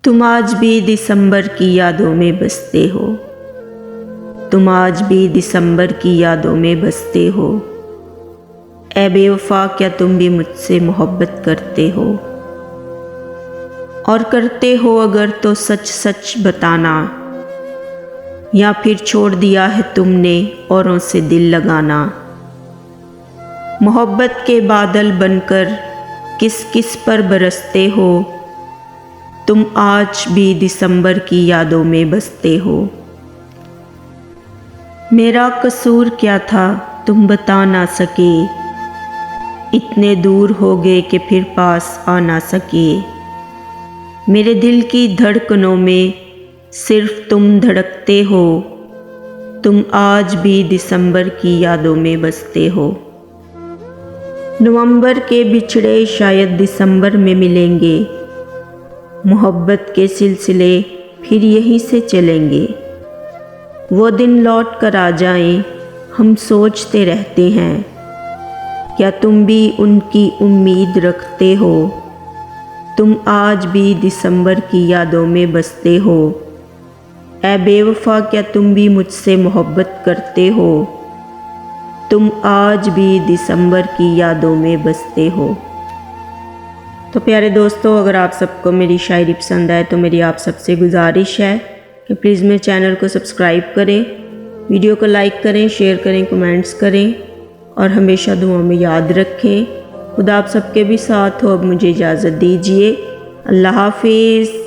तुम आज भी दिसंबर की यादों में बसते हो, तुम आज भी दिसंबर की यादों में बसते हो। ऐ बेवफा क्या तुम भी मुझसे मोहब्बत करते हो? और करते हो अगर तो सच सच बताना, या फिर छोड़ दिया है तुमने औरों से दिल लगाना। मोहब्बत के बादल बनकर किस किस पर बरसते हो, तुम आज भी दिसंबर की यादों में बसते हो। मेरा कसूर क्या था तुम बता ना सके, इतने दूर हो गए कि फिर पास आ ना सके। मेरे दिल की धड़कनों में सिर्फ तुम धड़कते हो, तुम आज भी दिसंबर की यादों में बसते हो। नवंबर के बिछड़े शायद दिसंबर में मिलेंगे, मोहब्बत के सिलसिले फिर यहीं से चलेंगे। वो दिन लौट कर आ जाएं, हम सोचते रहते हैं, क्या तुम भी उनकी उम्मीद रखते हो? तुम आज भी दिसंबर की यादों में बसते हो। ऐ बेवफा क्या तुम भी मुझसे मोहब्बत करते हो? तुम आज भी दिसंबर की यादों में बसते हो। तो प्यारे दोस्तों, अगर आप सबको मेरी शायरी पसंद आए तो मेरी आप सबसे गुजारिश है कि प्लीज़ मेरे चैनल को सब्सक्राइब करें, वीडियो को लाइक करें, शेयर करें, कमेंट्स करें और हमेशा दुआ में याद रखें। खुदा आप सबके भी साथ हो। अब मुझे इजाज़त दीजिए। अल्लाह हाफिज़।